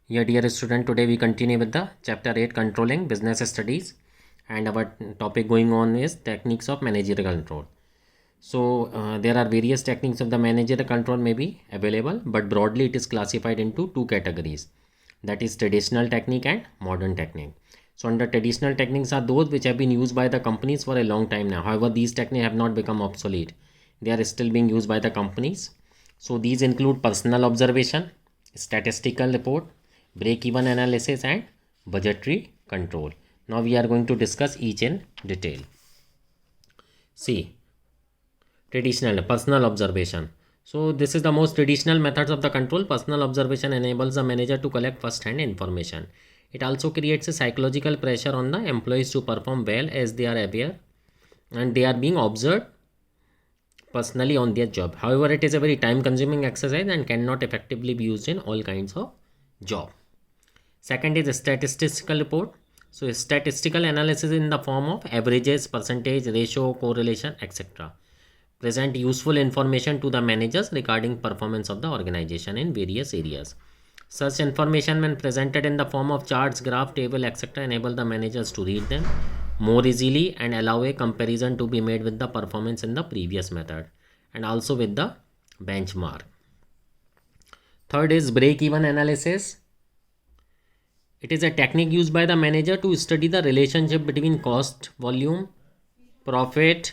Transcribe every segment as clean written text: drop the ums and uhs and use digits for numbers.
Yeah, dear student, today we continue with the chapter 8 controlling business studies, and our topic going on is techniques of managerial control. So there are various techniques of the managerial control may be available, but broadly it is classified into two categories, that is traditional technique and modern technique. So under traditional techniques are those which have been used by the companies for a long time now. However, these techniques have not become obsolete. They are still being used by the companies. So these include personal observation, statistical report, break-even analysis and budgetary control. Now we are going to discuss each in detail. See, traditional personal observation. So this is the most traditional methods of the control. Personal observation enables the manager to collect first-hand information. It also creates a psychological pressure on the employees to perform well as they are aware and they are being observed personally on their job. However, it is a very time-consuming exercise and cannot effectively be used in all kinds of job. Second is a statistical report. So statistical analysis in the form of averages, percentage, ratio, correlation, etc. present useful information to the managers regarding performance of the organization in various areas. Such information when presented in the form of charts, graph, table, etc. enable the managers to read them more easily and allow a comparison to be made with the performance in the previous method and also with the benchmark. Third is break-even analysis. It is a technique used by the manager to study the relationship between cost, volume, profit.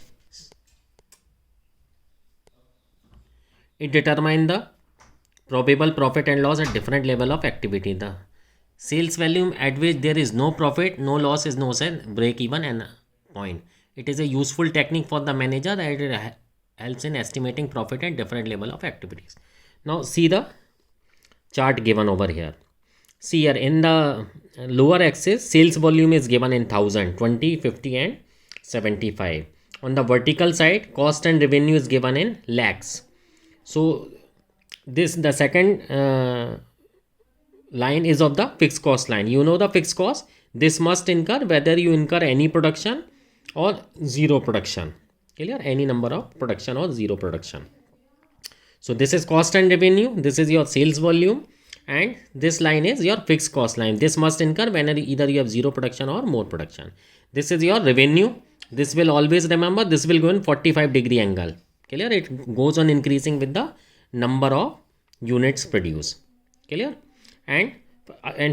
It determines the probable profit and loss at different level of activity. The sales volume at which there is no profit, no loss is known as break even and point. It is a useful technique for the manager that it helps in estimating profit at different level of activities. Now see the chart given over here. See here in the lower axis, sales volume is given in 1000, 20, 50 and 75. On the vertical side, cost and revenue is given in lakhs. So this the second line is of the fixed cost line. You know the fixed cost. This must incur whether you incur any production or zero production. Clear? Any number of production or zero production. So this is cost and revenue. This is your sales volume. And this line is your fixed cost line. This must incur whenever either you have zero production or more production. This is your revenue. This will always remember, this will go in 45-degree angle. Clear? It goes on increasing with the number of units produced. Clear? And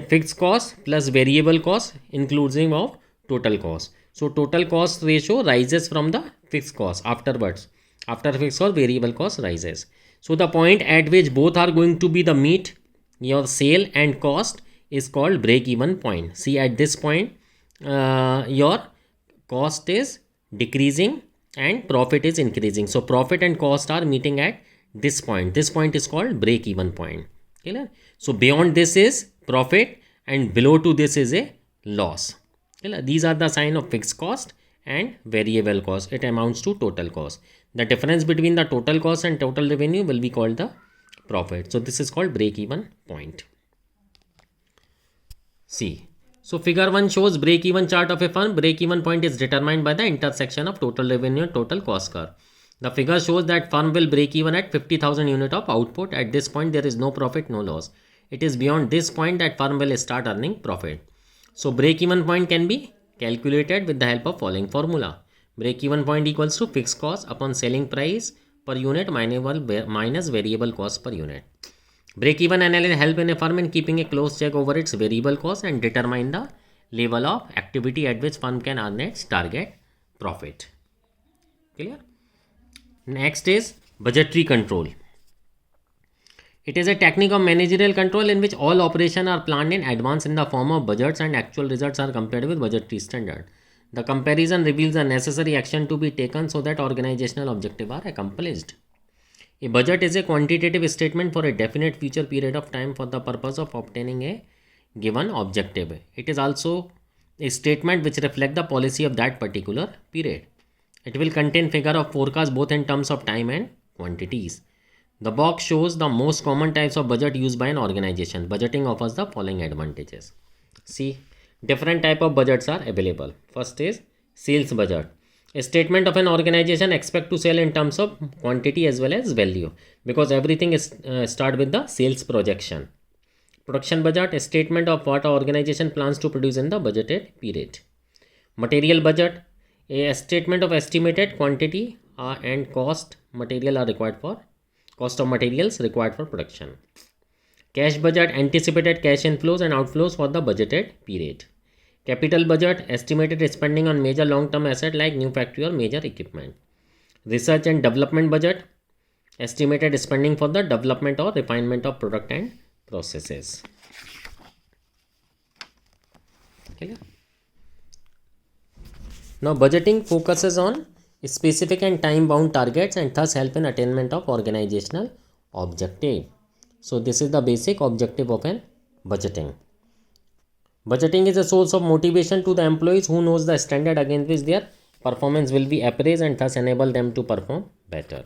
fixed cost plus variable cost inclusive of total cost. So total cost ratio rises from the fixed cost afterwards. After fixed cost, variable cost rises. So the point at which both are going to be the meet, your sale and cost, is called break even point. See, at this point your cost is decreasing and profit is increasing. So profit and cost are meeting at this point. This point is called break even point. Clear? So beyond this is profit and below to this is a loss. Clear? These are the sign of fixed cost and variable cost. It amounts to total cost. The difference between the total cost and total revenue will be called the profit. So this is called break even point. See. So figure 1 shows break even chart of a firm. Break even point is determined by the intersection of total revenue and total cost curve. The figure shows that firm will break even at 50,000 unit of output. At this point there is no profit, no loss. It is beyond this point that firm will start earning profit. So break even point can be calculated with the help of following formula. Break even point equals to fixed cost upon selling price per unit minus variable cost per unit. Break-even analysis help in a firm in keeping a close check over its variable cost and determine the level of activity at which firm can earn its target profit. Clear? Next is budgetary control. It is a technique of managerial control in which all operations are planned in advance in the form of budgets and actual results are compared with budgetary standard. The comparison reveals the necessary action to be taken so that organizational objectives are accomplished. A budget is a quantitative statement for a definite future period of time for the purpose of obtaining a given objective. It is also a statement which reflects the policy of that particular period. It will contain figure of forecast both in terms of time and quantities. The box shows the most common types of budget used by an organization. Budgeting offers the following advantages. See, different type of budgets are available. First is sales budget. A statement of an organization expect to sell in terms of quantity as well as value, because everything is start with the sales projection. Production budget, a statement of what an organization plans to produce in the budgeted period. Material budget, a statement of estimated quantity and cost of materials required for production. Cash budget, anticipated cash inflows and outflows for the budgeted period. Capital budget, estimated spending on major long-term asset like new factory or major equipment. Research and development budget, estimated spending for the development or refinement of product and processes. Okay. Now budgeting focuses on specific and time-bound targets and thus help in attainment of organizational objective. So this is the basic objective of an budgeting. Budgeting is a source of motivation to the employees who knows the standard against which their performance will be appraised and thus enable them to perform better.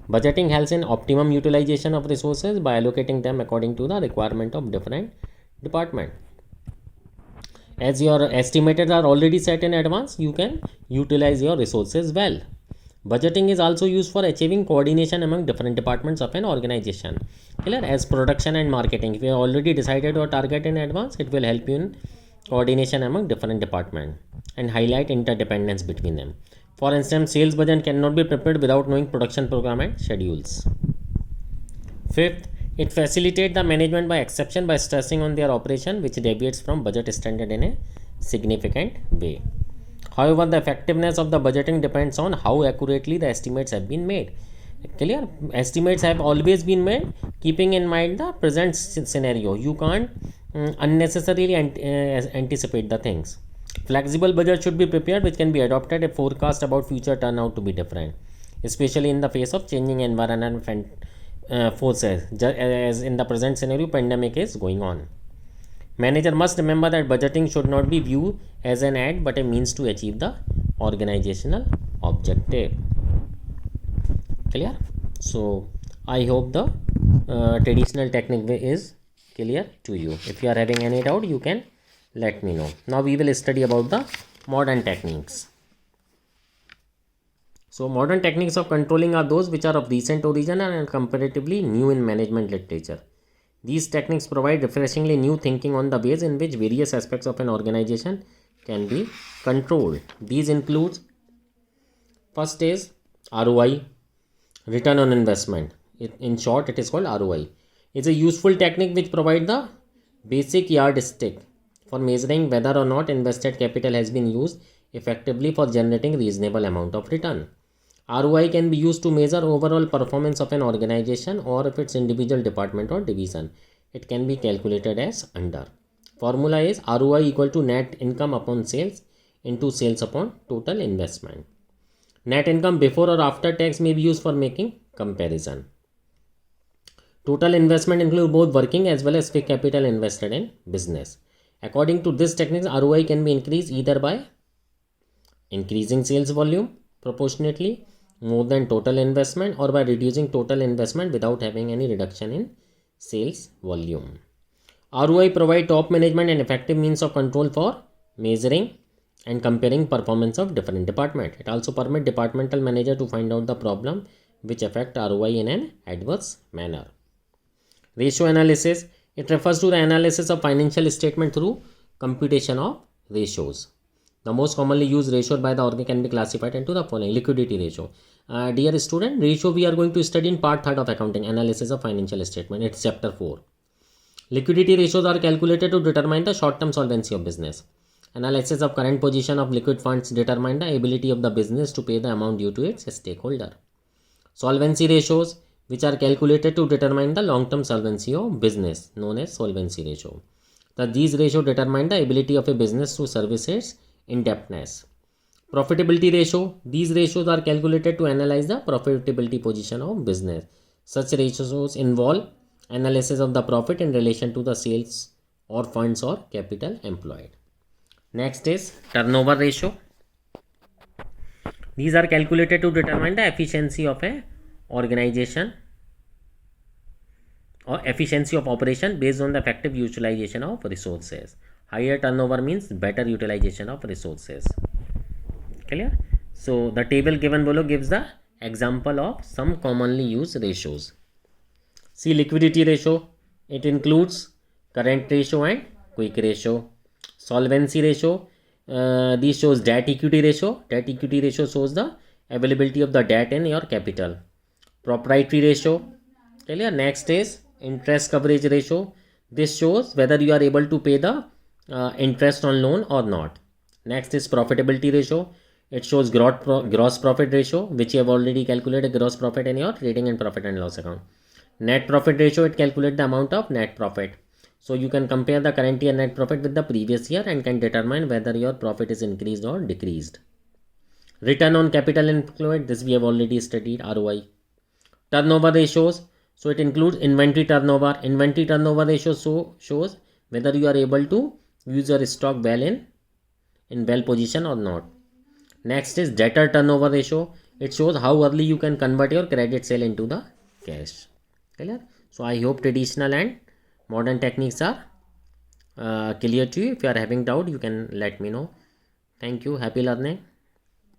Budgeting helps in optimum utilization of resources by allocating them according to the requirement of different departments. As your estimates are already set in advance, you can utilize your resources well. Budgeting is also used for achieving coordination among different departments of an organization. Clear? As production and marketing, if you have already decided your target in advance, it will help you in coordination among different departments and highlight interdependence between them. For instance, sales budget cannot be prepared without knowing production program and schedules. Fifth, it facilitates the management by exception by stressing on their operation which deviates from budget standard in a significant way. However, the effectiveness of the budgeting depends on how accurately the estimates have been made. Clear? Estimates have always been made keeping in mind the present scenario. You can't unnecessarily anticipate the things. Flexible budget should be prepared which can be adopted if forecast about future turn out to be different, especially in the face of changing environment and forces, as in the present scenario pandemic is going on. Manager must remember that budgeting should not be viewed as an aid but a means to achieve the organizational objective. Clear? So I hope the traditional technique is clear to you. If you are having any doubt, you can let me know. Now we will study about the modern techniques. So modern techniques of controlling are those which are of recent origin and comparatively new in management literature. These techniques provide refreshingly new thinking on the ways in which various aspects of an organization can be controlled. These include, first is ROI, return on investment. In short, it is called ROI. It's a useful technique which provides the basic yardstick for measuring whether or not invested capital has been used effectively for generating reasonable amount of return. ROI can be used to measure overall performance of an organization or of its individual department or division. It can be calculated as under. Formula is ROI equal to net income upon sales into sales upon total investment. Net income before or after tax may be used for making comparison. Total investment includes both working as well as fixed capital invested in business. According to this technique, ROI can be increased either by increasing sales volume proportionately more than total investment or by reducing total investment without having any reduction in sales volume. ROI provide top management and effective means of control for measuring and comparing performance of different departments. It also permits departmental manager to find out the problem which affect ROI in an adverse manner. Ratio analysis. It refers to the analysis of financial statement through computation of ratios. The most commonly used ratio by the organ can be classified into the following. Liquidity ratio. Dear student, ratio we are going to study in part 3 of accounting, analysis of financial statement. It's chapter 4. Liquidity ratios are calculated to determine the short-term solvency of business. Analysis of current position of liquid funds determine the ability of the business to pay the amount due to its stakeholder. Solvency ratios, which are calculated to determine the long-term solvency of business, known as solvency ratio. These ratios determine the ability of a business to service its indebtedness. Profitability ratio. These ratios are calculated to analyze the profitability position of business. Such ratios involve analysis of the profit in relation to the sales or funds or capital employed. Next is turnover ratio. These are calculated to determine the efficiency of a organization or efficiency of operation based on the effective utilization of resources. Higher turnover means better utilization of resources. Clear? So the table given below gives the example of some commonly used ratios. See liquidity ratio. It includes current ratio and quick ratio. Solvency ratio, this shows debt equity ratio. Debt equity ratio shows the availability of the debt in your capital. Proprietary ratio, clear. Next is interest coverage ratio. This shows whether you are able to pay the interest on loan or not. Next is profitability ratio. It shows gross profit ratio, which you have already calculated gross profit in your trading and profit and loss account. Net profit ratio, it calculates the amount of net profit. So you can compare the current year net profit with the previous year and can determine whether your profit is increased or decreased. Return on capital employed, this we have already studied, ROI. Turnover ratios, so it includes inventory turnover. Inventory turnover ratio shows whether you are able to use your stock well in well position or not. Next is debtor turnover ratio. It shows how early you can convert your credit sale into the cash. Clear? So I hope traditional and modern techniques are clear to you. If you are having doubt, you can let me know. Thank you. Happy learning.